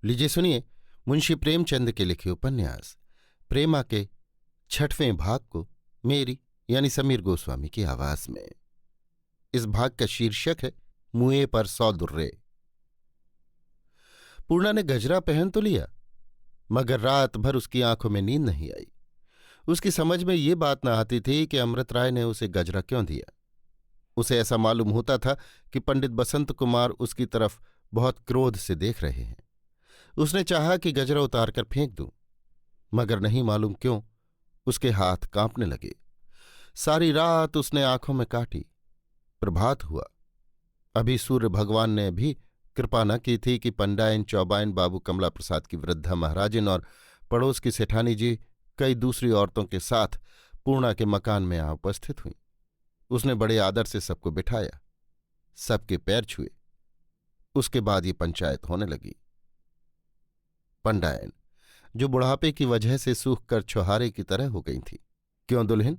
लीजिए सुनिए मुंशी प्रेमचंद के लिखे उपन्यास प्रेमा के 6वें भाग को मेरी यानी समीर गोस्वामी की आवाज में। इस भाग का शीर्षक है मुए पर 100 दुर्रे। पूर्णा ने गजरा पहन तो लिया, मगर रात भर उसकी आंखों में नींद नहीं आई। उसकी समझ में ये बात न आती थी कि अमृत राय ने उसे गजरा क्यों दिया। उसे ऐसा मालूम होता था कि पंडित बसंत कुमार उसकी तरफ बहुत क्रोध से देख रहे हैं। उसने चाहा कि गजरा उतारकर फेंक दूं, मगर नहीं मालूम क्यों उसके हाथ कांपने लगे। सारी रात उसने आंखों में काटी। प्रभात हुआ। अभी सूर्य भगवान ने भी कृपा न की थी कि पंडायन चौबाइन बाबू कमला प्रसाद की वृद्धा महाराजिन और पड़ोस की सेठानी जी कई दूसरी औरतों के साथ पूर्णा के मकान में आ उपस्थित हुई। उसने बड़े आदर से सबको बिठाया, सबके पैर छुए। उसके बाद ये पंचायत होने लगी। पंडायन, जो बुढ़ापे की वजह से सूख कर छुहारे की तरह हो गई थी। क्यों दुल्हन,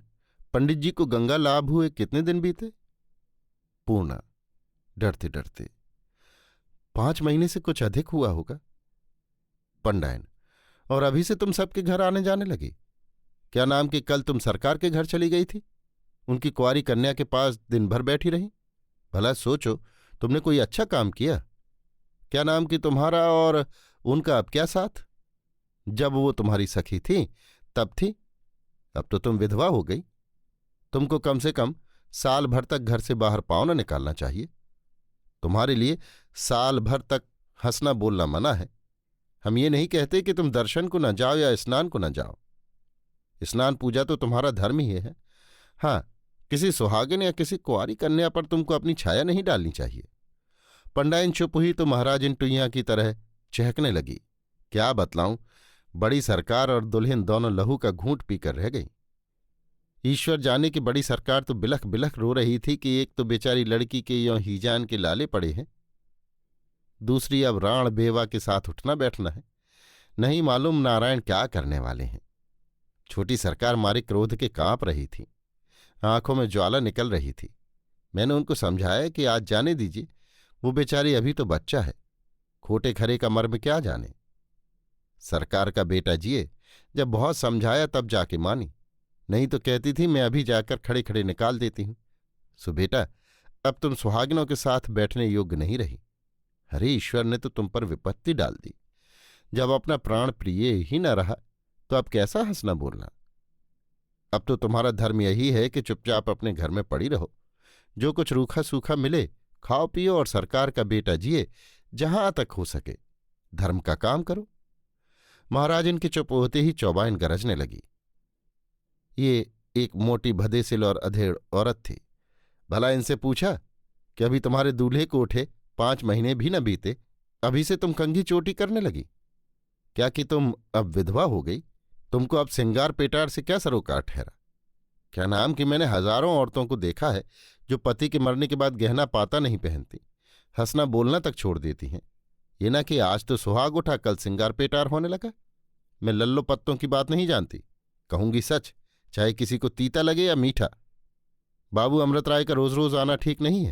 पंडित जी को गंगा लाभ हुए कितने दिन बीते? पूर्णा डरते डरते, 5 महीने से कुछ अधिक हुआ होगा। पंडायन, और अभी से तुम सबके घर आने जाने लगी? क्या नाम कि कल तुम सरकार के घर चली गई थी, उनकी कुंवारी कन्या के पास दिन भर बैठी रही? भला सोचो, तुमने कोई अच्छा काम किया? क्या नाम कि तुम्हारा और उनका अब क्या साथ? जब वो तुम्हारी सखी थी तब थी, अब तो तुम विधवा हो गई। तुमको कम से कम साल भर तक घर से बाहर पाँव न निकालना चाहिए। तुम्हारे लिए साल भर तक हंसना बोलना मना है। हम ये नहीं कहते कि तुम दर्शन को न जाओ या स्नान को न जाओ। स्नान पूजा तो तुम्हारा धर्म ही है। हाँ, किसी सुहागिन या किसी कुंवारी कन्या पर तुमको अपनी छाया नहीं डालनी चाहिए। पंडायन चुप हुई तो महाराजिन टुईया की तरह चहकने लगी। क्या बतलाऊं, बड़ी सरकार और दुल्हन दोनों लहू का घूंट पीकर रह गई। ईश्वर जाने कि बड़ी सरकार तो बिलख बिलख रो रही थी कि एक तो बेचारी लड़की के यों हीजान के लाले पड़े हैं, दूसरी अब राण बेवा के साथ उठना बैठना है। नहीं मालूम नारायण क्या करने वाले हैं। छोटी सरकार मारे क्रोध के कांप रही थी, आंखों में ज्वाला निकल रही थी। मैंने उनको समझाया कि आज जाने दीजिए, वो बेचारी अभी तो बच्चा है, खोटे खरे का मर्म क्या जाने। सरकार का बेटा जिए, जब बहुत समझाया तब जाके मानी, नहीं तो कहती थी मैं अभी जाकर खड़े खड़े निकाल देती हूं। सो बेटा, अब तुम सुहागिनों के साथ बैठने योग्य नहीं रही। अरे ईश्वर ने तो तुम पर विपत्ति डाल दी। जब अपना प्राण प्रिय ही न रहा तो अब कैसा हंसना बोलना। अब तो तुम्हारा धर्म यही है कि चुपचाप अपने घर में पड़ी रहो, जो कुछ रूखा सूखा मिले खाओ पियो और सरकार का बेटा जिए, जहां तक हो सके धर्म का काम करो। महाराजन के चुप होते ही चौबाइन गरजने लगी। ये एक मोटी भदेसिल और अधेड़ औरत थी। भला इनसे पूछा कि अभी तुम्हारे दूल्हे को उठे 5 महीने भी न बीते, अभी से तुम कंघी चोटी करने लगी? क्या कि तुम अब विधवा हो गई, तुमको अब सिंगार पेटार से क्या सरोकार ठहरा? क्या नाम कि मैंने हजारों औरतों को देखा है जो पति के मरने के बाद गहना पाता नहीं पहनती, हंसना बोलना तक छोड़ देती हैं। ये ना कि आज तो सुहाग उठा कल सिंगार पेटार होने लगा। मैं लल्लो पत्तों की बात नहीं जानती, कहूंगी सच, चाहे किसी को तीता लगे या मीठा। बाबू अमृत राय का रोज रोज आना ठीक नहीं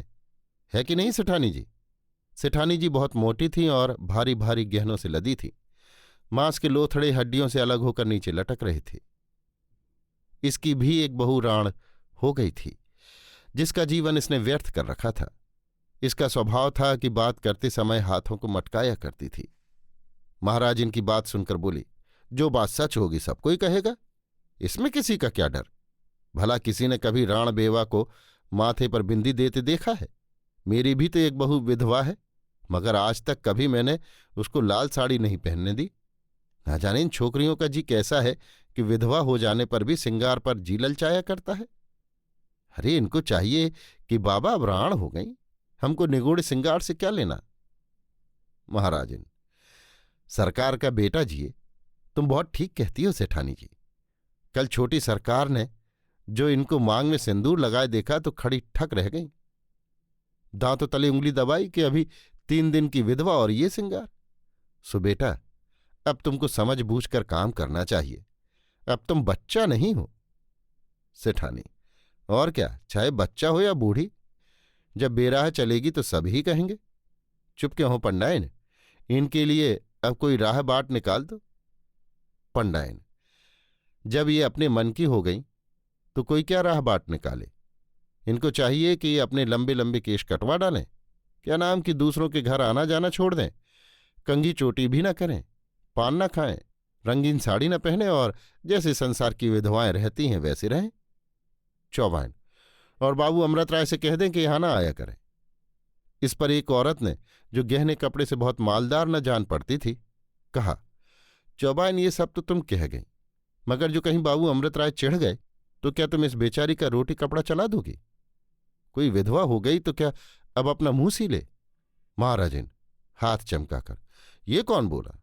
है कि नहीं सेठानी जी? सेठानी जी बहुत मोटी थीं और भारी भारी गहनों से लदी थी। मांस के लोथड़े हड्डियों से अलग होकर नीचे लटक रहे थे। इसकी भी एक बहू राण हो गई थी, जिसका जीवन इसने व्यर्थ कर रखा था। इसका स्वभाव था कि बात करते समय हाथों को मटकाया करती थी। महाराज इनकी बात सुनकर बोली, जो बात सच होगी सबको ही कहेगा, इसमें किसी का क्या डर। भला किसी ने कभी राण बेवा को माथे पर बिंदी देते देखा है? मेरी भी तो एक बहू विधवा है, मगर आज तक कभी मैंने उसको लाल साड़ी नहीं पहनने दी। ना जाने इन छोकरियों का जी कैसा है कि विधवा हो जाने पर भी सिंगार पर जी ललचाया करता है। अरे इनको चाहिए कि बाबा अब राण हो गई, हमको निगूढ़ सिंगार से क्या लेना। महाराजन, सरकार का बेटा जिए, तुम बहुत ठीक कहती हो सेठानी जी। कल छोटी सरकार ने जो इनको मांग में सिंदूर लगाए देखा तो खड़ी ठक रह गई। दांतों तले उंगली दबाई कि अभी 3 दिन की विधवा और ये सिंगार। सो बेटा, अब तुमको समझ बूझ कर काम करना चाहिए, अब तुम बच्चा नहीं हो। सेठानी, और क्या, चाहे बच्चा हो या बूढ़ी, जब बेराह चलेगी तो सब ही कहेंगे। चुप क्यों हो पंडायन, इनके लिए अब कोई राह बाट निकाल दो। पंडायन, जब ये अपने मन की हो गई तो कोई क्या राह बाट निकाले। इनको चाहिए कि ये अपने लंबे लंबे केश कटवा डालें, क्या नाम कि दूसरों के घर आना जाना छोड़ दें, कंघी चोटी भी न करें, पान न खाएं, रंगीन साड़ी न पहने और जैसे संसार की विधवाएं रहती हैं वैसे रहें। चौबान, और बाबू अमृत राय से कह दें कि यहां ना आया करें। इस पर एक औरत ने, जो गहने कपड़े से बहुत मालदार न जान पड़ती थी, कहा, चौबान ये सब तो तुम कह गई, मगर जो कहीं बाबू अमृत राय चिढ़ गए तो क्या तुम इस बेचारी का रोटी कपड़ा चला दोगी? कोई विधवा हो गई तो क्या अब अपना मुंह सी ले? महाराजन हाथ चमकाकर, ये कौन बोला?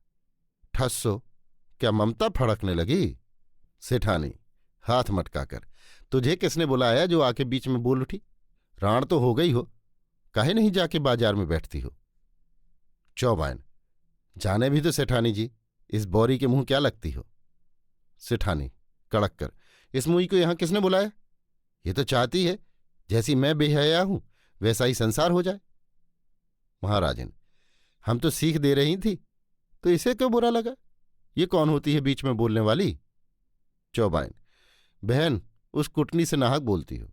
ठस्सो, क्या ममता फड़कने लगी? सेठानी हाथ मटकाकर, तुझे किसने बुलाया जो आके बीच में बोल उठी? राण तो हो गई हो, काहे नहीं जाके बाजार में बैठती हो? चौबान, जाने भी तो सेठानी जी, इस बौरी के मुंह क्या लगती हो? सेठानी कड़क कर, इस मुई को यहां किसने बुलाया? ये तो चाहती है जैसी मैं बेहया हूं वैसा ही संसार हो जाए। महाराजन, हम तो सीख दे रही थी, तो इसे क्यों बुरा लगा? ये कौन होती है बीच में बोलने वाली? चौबान, बहन उस कुटनी से नाहक बोलती हो,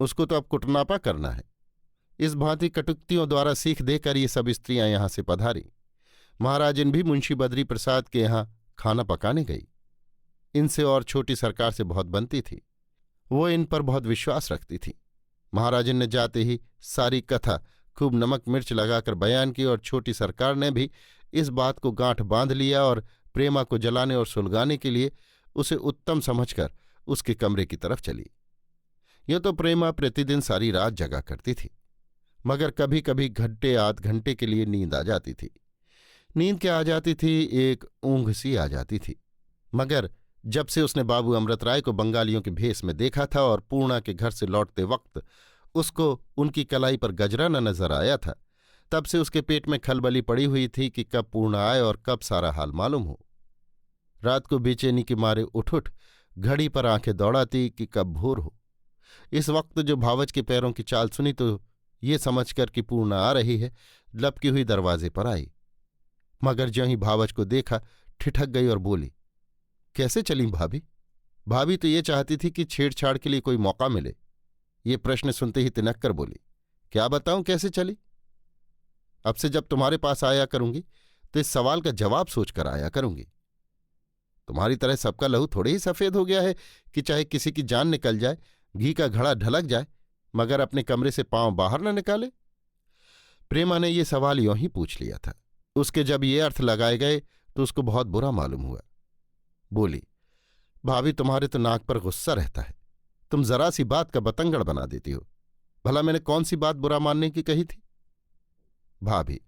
उसको तो अब कुटनापा करना है। इस भांति कटुक्तियों द्वारा सीख देकर ये सब स्त्रियां यहां से पधारी। महाराजन भी मुंशी बद्री प्रसाद के यहां खाना पकाने गई। इनसे और छोटी सरकार से बहुत बनती थी, वो इन पर बहुत विश्वास रखती थी। महाराजन ने जाते ही सारी कथा खूब नमक मिर्च लगाकर बयान की और छोटी सरकार ने भी इस बात को गांठ बांध लिया और प्रेमा को जलाने और सुलगाने के लिए उसे उत्तम समझकर उसके कमरे की तरफ चली। यह तो प्रेमा प्रतिदिन सारी रात जगा करती थी, मगर कभी कभी घंटे आध घंटे के लिए नींद आ जाती थी। नींद क्या आ जाती थी, एक ऊंघ सी आ जाती थी। मगर जब से उसने बाबू अमृत राय को बंगालियों के भेष में देखा था और पूर्णा के घर से लौटते वक्त उसको उनकी कलाई पर गजरा न नजर आया था, तब से उसके पेट में खलबली पड़ी हुई थी कि कब पूर्णा आए और कब सारा हाल मालूम हो। रात को बेचैनी के मारे उठ उठ घड़ी पर आंखें दौड़ाती कि कब भोर हो। इस वक्त जो भावच के पैरों की चाल सुनी तो ये समझकर कि पूर्णा आ रही है, लपकी हुई दरवाजे पर आई। मगर ज्यों ही भावच को देखा ठिठक गई और बोली, कैसे चली भाभी? भाभी तो ये चाहती थी कि छेड़छाड़ के लिए कोई मौका मिले। ये प्रश्न सुनते ही तिनक कर बोली, क्या बताऊं कैसे चली? अब से जब तुम्हारे पास आया करूंगी तो इस सवाल का जवाब सोचकर आया करूंगी। तुम्हारी तरह सबका लहू थोड़े ही सफेद हो गया है कि चाहे किसी की जान निकल जाए, घी का घड़ा ढलक जाए, मगर अपने कमरे से पांव बाहर न निकाले। प्रेमा ने ये सवाल यों ही पूछ लिया था। उसके जब ये अर्थ लगाए गए तो उसको बहुत बुरा मालूम हुआ। बोली, भाभी तुम्हारे तो नाक पर गुस्सा रहता है, तुम जरा सी बात का बतंगड़ बना देती हो। भला मैंने कौन सी बात बुरा मानने की कही थी? भाभी,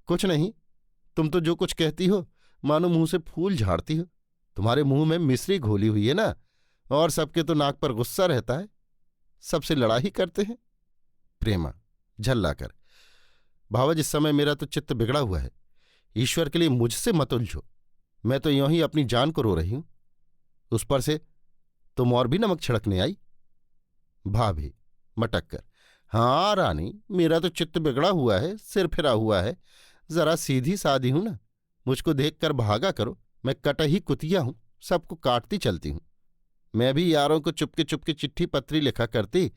कुछ नहीं, तुम तो जो कुछ कहती हो मानो मुंह से फूल झाड़ती हो। तुम्हारे मुंह में मिश्री घोली हुई है ना, और सबके तो नाक पर गुस्सा रहता है, सबसे लड़ाई करते हैं। प्रेमा झल्लाकर, भावज इस समय मेरा तो चित्त बिगड़ा हुआ है, ईश्वर के लिए मुझसे मत उलझो। मैं तो यों ही अपनी जान को रो रही हूं, उस पर से तुम और भी नमक छिड़कने आई। भाभी मटक कर, हाँ रानी, मेरा तो चित्त बिगड़ा हुआ है, सिर फिरा हुआ है, जरा सीधी सादी हूं ना, मुझको देखकर भागा करो। मैं कटही कुतिया हूं, सबको काटती चलती हूं। मैं भी यारों को चुपके चुपके चिट्ठी पत्री लिखा करती,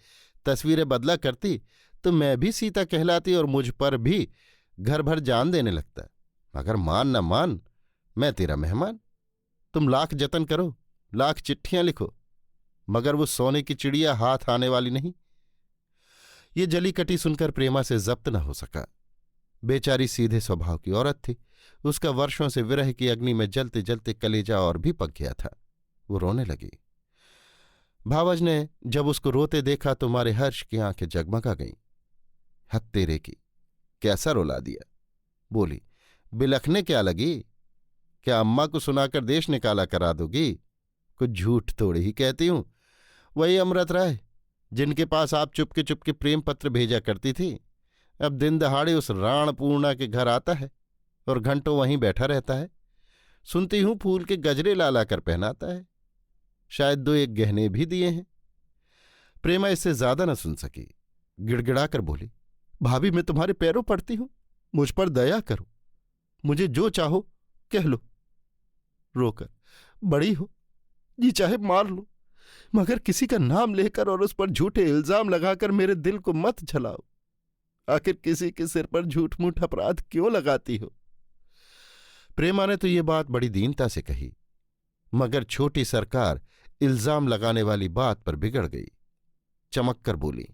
तस्वीरें बदला करती, तो मैं भी सीता कहलाती और मुझ पर भी घर भर जान देने लगता। मगर मान न मान, मैं तेरा मेहमान। तुम लाख जतन करो, लाख चिट्ठियां लिखो, मगर वो सोने की चिड़िया हाथ आने वाली नहीं। ये जली कटी सुनकर प्रेमा से जब्त न हो सका। बेचारी सीधे स्वभाव की औरत थी, उसका वर्षों से विरह की अग्नि में जलते जलते कलेजा और भी पक गया था। वो रोने लगी। भावज ने जब उसको रोते देखा तो मारे हर्ष की आंखें जगमगा गईं। हद तेरे की, कैसा रुला दिया। बोली, बिलखने क्या लगी? क्या अम्मा को सुनाकर देश निकाला करा दोगी? कुछ झूठ थोड़ी ही कहती हूं। वही अमृत राय जिनके पास आप चुपके चुपके प्रेम पत्र भेजा करती थी, अब दिन दहाड़े उस राण पूर्णा के घर आता है और घंटों वहीं बैठा रहता है। सुनती हूं फूल के गजरे ला ला कर पहनाता है, शायद 2-1 गहने भी दिए हैं। प्रेमा इससे ज्यादा न सुन सकी, गिड़गिड़ाकर बोली, भाभी मैं तुम्हारे पैरों पड़ती हूं, मुझ पर दया करो, मुझे जो चाहो कह लो रोकर, बड़ी हो, जी चाहे मार लो, मगर किसी का नाम लेकर और उस पर झूठे इल्जाम लगाकर मेरे दिल को मत जलाओ। आखिर किसी के सिर पर झूठ मूठ अपराध क्यों लगाती हो? प्रेमा ने तो ये बात बड़ी दीनता से कही, मगर छोटी सरकार इल्जाम लगाने वाली बात पर बिगड़ गई। चमक कर बोली,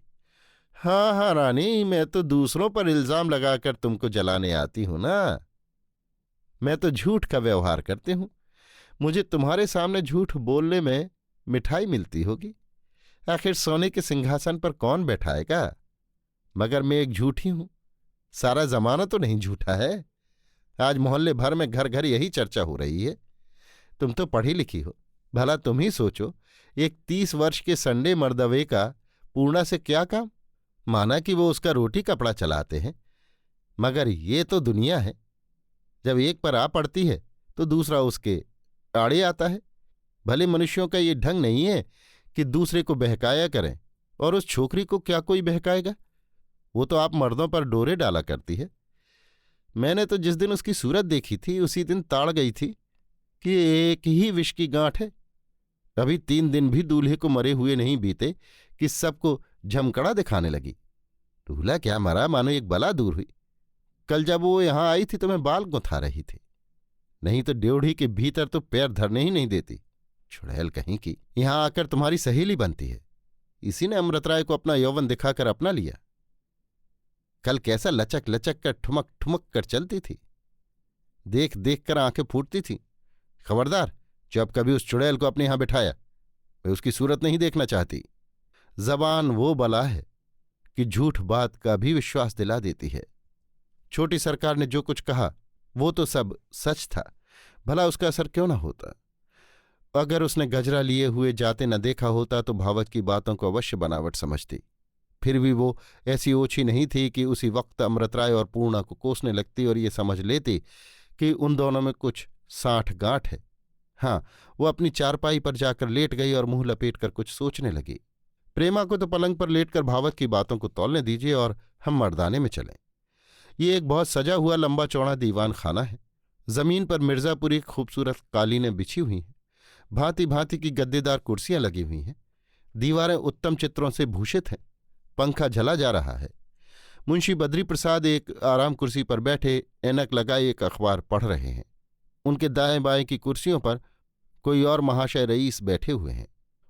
हाँ हाँ रानी, मैं तो दूसरों पर इल्जाम लगाकर तुमको जलाने आती हूं ना। मैं तो झूठ का व्यवहार करती हूं। मुझे तुम्हारे सामने झूठ बोलने में मिठाई मिलती होगी। आखिर सोने के सिंहासन पर कौन बैठाएगा? मगर मैं एक झूठी हूं। सारा जमाना तो नहीं झूठा है। आज मोहल्ले भर में घर घर यही चर्चा हो रही है। तुम तो पढ़ी लिखी हो, भला तुम ही सोचो, एक 30 वर्ष के संडे मर्दवे का पूर्णा से क्या काम? माना कि वो उसका रोटी कपड़ा चलाते हैं, मगर ये तो दुनिया है। जब एक पर आ पड़ती है तो दूसरा उसके आड़े आता है। भले मनुष्यों का ये ढंग नहीं है कि दूसरे को बहकाया करें, और उस छोकरी को क्या कोई बहकाएगा? वो तो आप मर्दों पर डोरे डाला करती है। मैंने तो जिस दिन उसकी सूरत देखी थी उसी दिन ताड़ गई थी कि एक ही विष की गांठ है। अभी 3 दिन भी दूल्हे को मरे हुए नहीं बीते कि सबको झमकड़ा दिखाने लगी। दूल्हा क्या मरा, मानो एक बला दूर हुई। कल जब वो यहां आई थी तो मैं बाल गुंथा रही थी, नहीं तो ड्योढ़ी के भीतर तो पैर धरने ही नहीं देती। छुड़ैल कहीं की, यहां आकर तुम्हारी सहेली बनती है। इसी ने अमृत राय को अपना यौवन दिखाकर अपना लिया। कल कैसा लचक लचक कर ठुमक ठुमक कर चलती थी, देख देख कर आंखें फूटती थीं। खबरदार, जब कभी उस चुड़ैल को अपने यहां बिठाया, मैं उसकी सूरत नहीं देखना चाहती। जबान वो बला है कि झूठ बात का भी विश्वास दिला देती है। छोटी सरकार ने जो कुछ कहा वो तो सब सच था, भला उसका असर क्यों न होता। अगर उसने गजरा लिए हुए जाते न देखा होता तो भावत की बातों को अवश्य बनावट समझती। फिर भी वो ऐसी ओछी नहीं थी कि उसी वक्त अमृत राय और पूर्णा को कोसने लगती और ये समझ लेती कि उन दोनों में कुछ साठ गांठ है। हाँ, वो अपनी चारपाई पर जाकर लेट गई और मुंह लपेट कर कुछ सोचने लगी। प्रेमा को तो पलंग पर लेटकर भावत की बातों को तौलने दीजिए और हम मर्दाने में चलें। ये एक बहुत सजा हुआ लंबा चौड़ा दीवान खाना है। जमीन पर मिर्जापुरी खूबसूरत कालीनें बिछी हुई हैं, भांति भांति की गद्देदार कुर्सियां लगी हुई हैं, दीवारें उत्तम चित्रों से भूषित हैं, पंखा झला जा रहा है। मुंशी बद्री प्रसाद एक आराम कुर्सी पर बैठे ऐनक लगाए एक अखबार पढ़ रहे हैं। उनके दाएं बाएं की कुर्सियों पर कोई और महाशय रईस बैठे हुए हैं।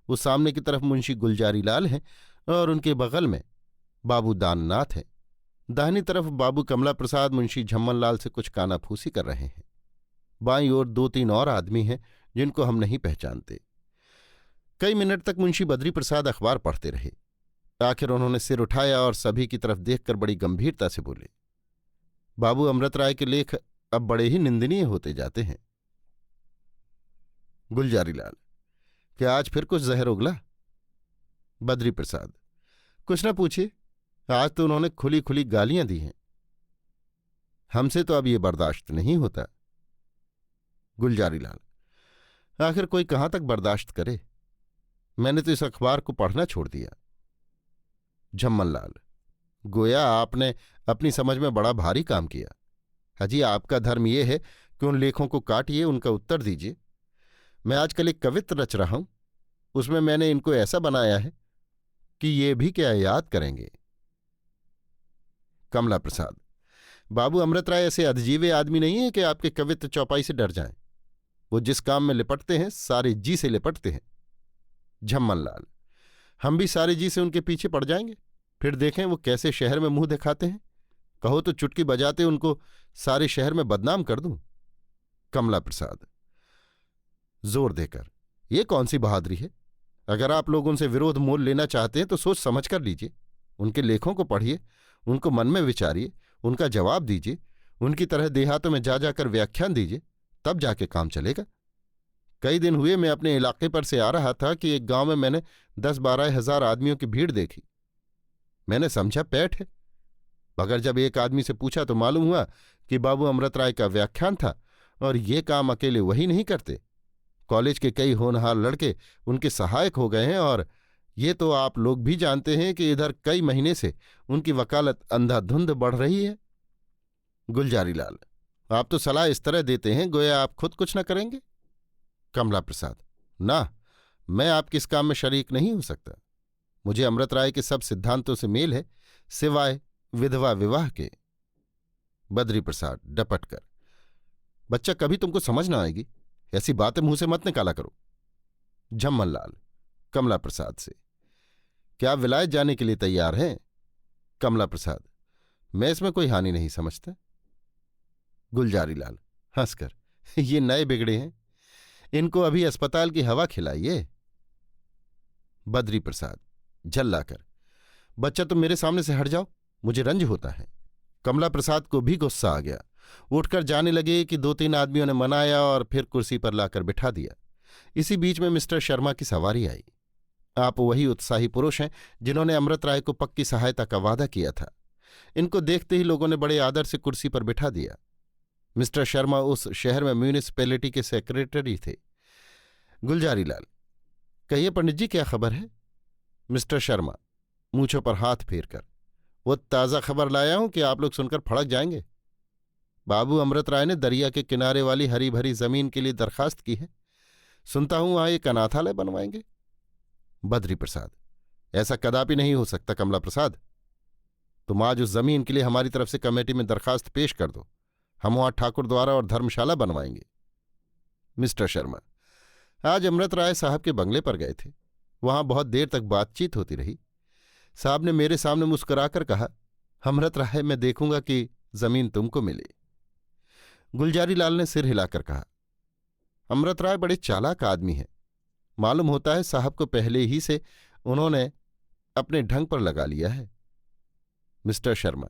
वो सामने की तरफ मुंशी गुलजारी लाल हैं और उनके बगल में बाबू दाननाथ हैं। दाहिनी तरफ बाबू कमला प्रसाद मुंशी झम्मन लाल से कुछ कानाफूसी कर रहे हैं। बाईं ओर 2-3 और आदमी हैं जिनको हम नहीं पहचानते। कई मिनट तक मुंशी बद्री प्रसाद अखबार पढ़ते रहे। आखिर उन्होंने सिर उठाया और सभी की तरफ देखकर बड़ी गंभीरता से बोले, बाबू अमृत राय के लेख अब बड़े ही निंदनीय होते जाते हैं। गुलजारी लाल, क्या आज फिर कुछ जहर उगला? बद्री प्रसाद, कुछ न पूछिए, आज तो उन्होंने खुली खुली गालियां दी हैं। हमसे तो अब ये बर्दाश्त नहीं होता। गुलजारी लाल, आखिर कोई कहां तक बर्दाश्त करे? मैंने तो इस अखबार को पढ़ना छोड़ दिया। झम्मन लाल, गोया आपने अपनी समझ में बड़ा भारी काम किया। हाजी, आपका धर्म ये है कि उन लेखों को काटिए, उनका उत्तर दीजिए। मैं आजकल एक कवित्र रच रहा हूं, उसमें मैंने इनको ऐसा बनाया है कि ये भी क्या याद करेंगे। कमला प्रसाद, बाबू अमृत राय ऐसे अधजीवे आदमी नहीं है कि आपके कवित्र चौपाई से डर जाएं। वो जिस काम में लिपटते हैं सारे जी से लिपटते हैं। झम्मन लाल, हम भी सारे जी से उनके पीछे पड़ जाएंगे, फिर देखें वो कैसे शहर में मुंह दिखाते हैं। कहो तो चुटकी बजाते उनको सारे शहर में बदनाम कर दूं। कमला प्रसाद जोर देकर, ये कौन सी बहादुरी है? अगर आप लोग उनसे विरोध मोल लेना चाहते हैं तो सोच समझ कर लीजिए। उनके लेखों को पढ़िए, उनको मन में विचारिए, उनका जवाब दीजिए, उनकी तरह देहातों में जा जाकर व्याख्यान दीजिए, तब जाके काम चलेगा। कई दिन हुए मैं अपने इलाके पर से आ रहा था कि एक गांव में मैंने 10-12 हजार आदमियों की भीड़ देखी। मैंने समझा पैठ है, मगर जब एक आदमी से पूछा तो मालूम हुआ कि बाबू अमृत राय का व्याख्यान था और ये काम अकेले वही नहीं करते। कॉलेज के कई होनहार लड़के उनके सहायक हो गए हैं और ये तो आप लोग भी जानते हैं कि इधर कई महीने से उनकी वकालत अंधाधुंध बढ़ रही है। गुलजारी लाल, आप तो सलाह इस तरह देते हैं गोया आप खुद कुछ न करेंगे। कमला प्रसाद: ना, मैं आपके इस काम में शरीक नहीं हो सकता। मुझे अमृत राय के सब सिद्धांतों से मेल है, सिवाय विधवा विवाह के। बद्री प्रसाद डपट कर: बच्चा, कभी तुमको समझ ना आएगी, ऐसी बातें मुंह से मत निकाला करो। झम्मन लाल कमला प्रसाद से: क्या आप विलायत जाने के लिए तैयार हैं? कमला प्रसाद: मैं इसमें कोई हानि नहीं समझता। गुलजारी लाल हंसकर: ये नए बिगड़े हैं, इनको अभी अस्पताल की हवा खिलाइए। बद्री प्रसाद झल्लाकर: बच्चा, तुम मेरे सामने से हट जाओ, मुझे रंज होता है। कमला प्रसाद को भी गुस्सा आ गया। उठकर जाने लगे कि 2-3 आदमियों ने मनाया और फिर कुर्सी पर लाकर बिठा दिया। इसी बीच में मिस्टर शर्मा की सवारी आई। आप वही उत्साही पुरुष हैं जिन्होंने अमृत राय को पक्की सहायता का वादा किया था। इनको देखते ही लोगों ने बड़े आदर से कुर्सी पर बिठा दिया। मिस्टर शर्मा उस शहर में म्यूनिसिपैलिटी के सेक्रेटरी थे। गुलजारी लाल: कहिए पंडित जी, क्या खबर है? मिस्टर शर्मा मूंछों पर हाथ फेरकर: वो ताज़ा खबर लाया हूं कि आप लोग सुनकर फड़क जाएंगे। बाबू अमृत राय ने दरिया के किनारे वाली हरी भरी जमीन के लिए दरखास्त की है। सुनता हूं वहां एक अनाथालय बनवाएंगे। बद्री प्रसाद: ऐसा कदापि नहीं हो सकता कमला प्रसाद। तुम आज उस जमीन के लिए हमारी तरफ से कमेटी में दरखास्त पेश कर दो, हम वहां ठाकुर द्वारा और धर्मशाला बनवाएंगे। मिस्टर शर्मा: आज अमृत राय साहब के बंगले पर गए थे, वहां बहुत देर तक बातचीत होती रही। साहब ने मेरे सामने मुस्कुराकर कहा, अमृत राय, मैं देखूंगा कि जमीन तुमको मिले। गुलजारी लाल ने सिर हिलाकर कहा, अमृत राय बड़े चालाक आदमी हैं। मालूम होता है साहब को पहले ही से उन्होंने अपने ढंग पर लगा लिया है। मिस्टर शर्मा: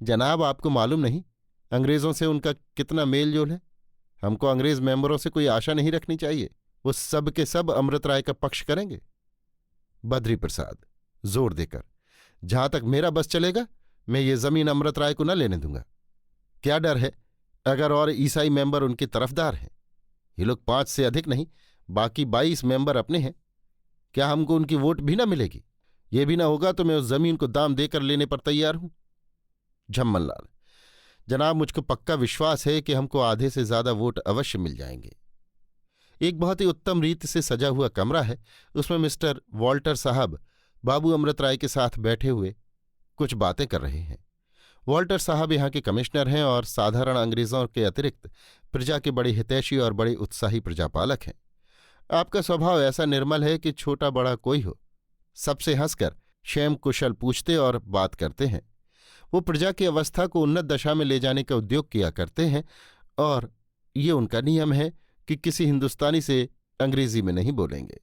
जनाब, आपको मालूम नहीं अंग्रेजों से उनका कितना मेल जोल है। हमको अंग्रेज मेंबरों से कोई आशा नहीं रखनी चाहिए, वो सब के सब अमृत राय का पक्ष करेंगे। बद्री प्रसाद जोर देकर: जहां तक मेरा बस चलेगा, मैं ये जमीन अमृत राय को न लेने दूंगा। क्या डर है अगर और ईसाई मेंबर उनके तरफदार हैं? ये लोग 5 से अधिक नहीं, बाकी 22 मेंबर अपने हैं। क्या हमको उनकी वोट भी ना मिलेगी? ये भी ना होगा तो मैं उस जमीन को दाम देकर लेने पर तैयार हूं। झम्मन लाल: जनाब, मुझको पक्का विश्वास है कि हमको आधे से ज्यादा वोट अवश्य मिल जाएंगे। एक बहुत ही उत्तम रीत से सजा हुआ कमरा है, उसमें मिस्टर वॉल्टर साहब बाबू अमृत राय के साथ बैठे हुए कुछ बातें कर रहे हैं। वॉल्टर साहब यहाँ के कमिश्नर हैं और साधारण अंग्रेजों के अतिरिक्त प्रजा के बड़े हितैषी और बड़े उत्साही प्रजापालक हैं। आपका स्वभाव ऐसा निर्मल है कि छोटा बड़ा कोई हो, सबसे हंसकर क्षेम कुशल पूछते और बात करते हैं। वो प्रजा की अवस्था को उन्नत दशा में ले जाने का उद्योग किया करते हैं और ये उनका नियम है कि किसी हिंदुस्तानी से अंग्रेजी में नहीं बोलेंगे।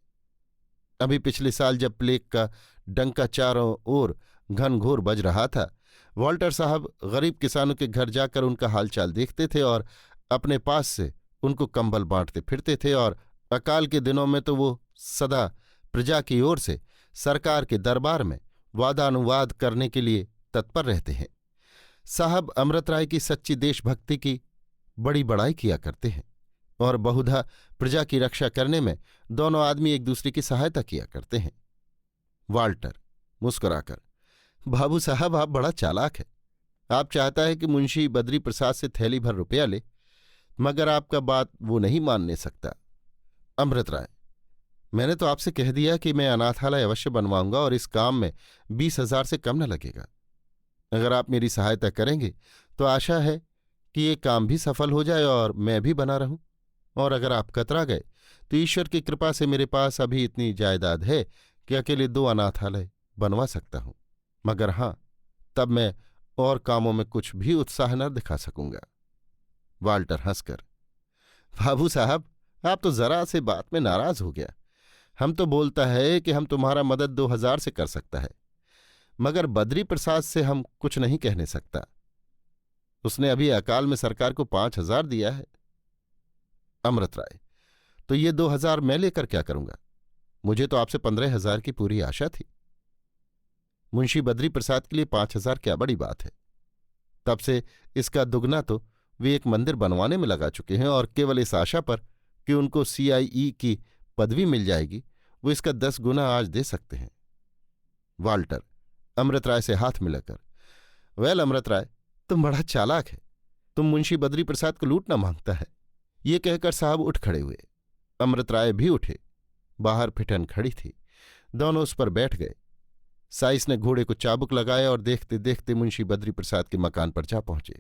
अभी पिछले साल जब प्लेग का डंका चारों ओर घनघोर बज रहा था, वॉल्टर साहब गरीब किसानों के घर जाकर उनका हालचाल देखते थे और अपने पास से उनको कंबल बांटते फिरते थे, और अकाल के दिनों में तो वो सदा प्रजा की ओर से सरकार के दरबार में वादानुवाद करने के लिए तत्पर रहते हैं। साहब अमृत राय की सच्ची देशभक्ति की बड़ी बड़ाई किया करते हैं और बहुधा प्रजा की रक्षा करने में दोनों आदमी एक दूसरे की सहायता किया करते हैं। वाल्टर मुस्कुराकर: बाबू साहब, आप बड़ा चालाक है। आप चाहता है कि मुंशी बद्री प्रसाद से थैली भर रुपया ले, मगर आपका बात वो नहीं मानने सकता। अमृत राय: मैंने तो आपसे कह दिया कि मैं अनाथालय अवश्य बनवाऊंगा और इस काम में 20,000 से कम न लगेगा। अगर आप मेरी सहायता करेंगे तो आशा है कि ये काम भी सफल हो जाए और मैं भी बना रहूं, और अगर आप कतरा गए तो ईश्वर की कृपा से मेरे पास अभी इतनी जायदाद है कि अकेले 2 अनाथालय बनवा सकता हूं, मगर हां, तब मैं और कामों में कुछ भी उत्साह न दिखा सकूंगा। वाल्टर हंसकर: बाबू साहब, आप तो जरा से बात में नाराज हो गया। हम तो बोलता है कि हम तुम्हारा मदद 2,000 से कर सकता है, मगर बद्री प्रसाद से हम कुछ नहीं कहने सकता। उसने अभी अकाल में सरकार को 5,000 दिया है। अमृत राय: तो ये 2,000 मैं लेकर क्या करूंगा? मुझे तो आपसे 15,000 की पूरी आशा थी। मुंशी बद्री प्रसाद के लिए 5,000 क्या बड़ी बात है। तब से इसका दुगना तो वे एक मंदिर बनवाने में लगा चुके हैं, और केवल इस आशा पर कि उनको CIE की पदवी मिल जाएगी वो इसका 10 गुना आज दे सकते हैं। वाल्टर अमृत राय से हाथ मिलाकर: वेल अमृत राय, तुम बड़ा चालाक है। तुम मुंशी बद्री प्रसाद को लूटना मांगता है। ये कहकर साहब उठ खड़े हुए। अमृत राय भी उठे। बाहर फिटन खड़ी थी। दोनों उस पर बैठ गए। साइस ने घोड़े को चाबुक लगाया और देखते देखते मुंशी बद्री प्रसाद के मकान पर जा पहुंचे।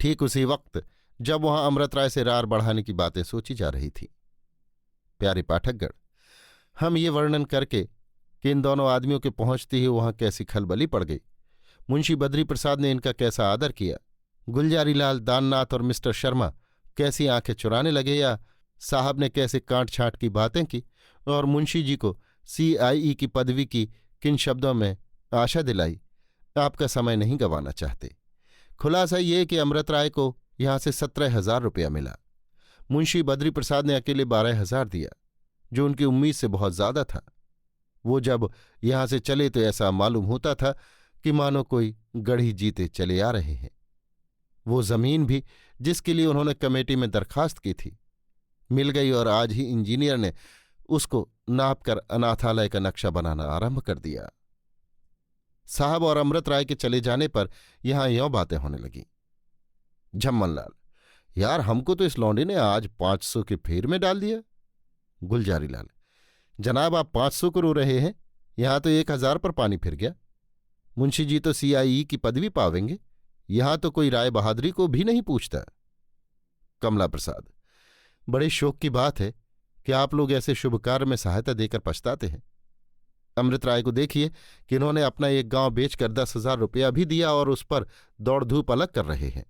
ठीक उसी वक्त जब वहां अमृत राय से रार बढ़ाने की बातें सोची जा रही थी। प्यारे पाठकगण, हम ये वर्णन करके कि इन दोनों आदमियों के पहुंचते ही वहां कैसी खलबली पड़ गई, मुंशी बद्री प्रसाद ने इनका कैसा आदर किया, गुलजारी लाल, दाननाथ और मिस्टर शर्मा कैसी आंखें चुराने लगे, या साहब ने कैसे कांट छांट की बातें की और मुंशी जी को CIE की पदवी की किन शब्दों में आशा दिलाई, आपका समय नहीं गंवाना चाहते। खुलासा ये कि अमृत राय को यहां से 17,000 रुपया मिला। मुंशी बद्री प्रसाद ने अकेले 12,000 दिया, जो उनकी उम्मीद से बहुत ज्यादा था। वो जब यहां से चले तो ऐसा मालूम होता था कि मानो कोई गढ़ी जीते चले आ रहे हैं। वो जमीन भी जिसके लिए उन्होंने कमेटी में दरखास्त की थी मिल गई और आज ही इंजीनियर ने उसको नाप कर अनाथालय का नक्शा बनाना आरंभ कर दिया। साहब और अमृत राय के चले जाने पर यहां यों बातें होने लगीं। झम्मन लाल, यार हमको तो इस लौंडे ने आज 500 के फेर में डाल दिया। गुलजारी लाल, जनाब आप 500 को रो रहे हैं, यहां तो 1,000 पर पानी फिर गया। मुंशी जी तो CIE की पदवी पावेंगे, यहां तो कोई राय बहादुरी को भी नहीं पूछता। कमला प्रसाद, बड़े शोक की बात है कि आप लोग ऐसे शुभ कार्य में सहायता देकर पछताते हैं। अमृत राय को देखिए कि इन्होंने अपना एक गांव बेचकर 10,000 रुपया भी दिया और उस पर दौड़ धूप अलग कर रहे हैं।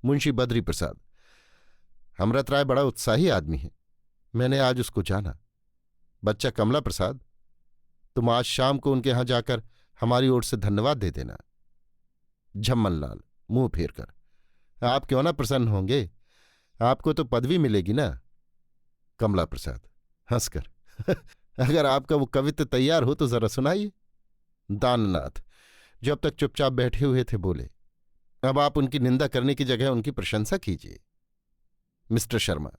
मुंशी बद्री प्रसाद, अमृत राय बड़ा उत्साही आदमी है, मैंने आज उसको जाना। बच्चा कमला प्रसाद, तुम आज शाम को उनके यहां जाकर हमारी ओर से धन्यवाद दे देना। झम्मन लाल मुंह फेर कर, आप क्यों ना प्रसन्न होंगे, आपको तो पदवी मिलेगी ना। कमला प्रसाद हंसकर अगर आपका वो कवित्व तैयार हो तो जरा सुनाइए। दाननाथ जो अब तक चुपचाप बैठे हुए थे बोले, अब आप उनकी निंदा करने की जगह उनकी प्रशंसा कीजिए। मिस्टर शर्मा,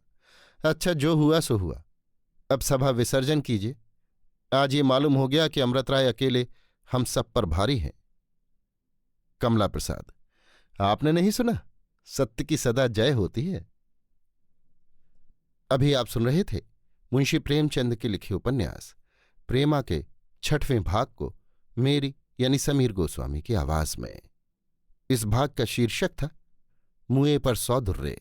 अच्छा जो हुआ सो हुआ, अब सभा विसर्जन कीजिए। आज ये मालूम हो गया कि अमृत राय अकेले हम सब पर भारी हैं। कमला प्रसाद, आपने नहीं सुना, सत्य की सदा जय होती है। अभी आप सुन रहे थे मुंशी प्रेमचंद के लिखे उपन्यास प्रेमा के 6वें भाग को मेरी यानी समीर गोस्वामी की आवाज में। इस भाग का शीर्षक था मुएं पर 100 दुर्रे।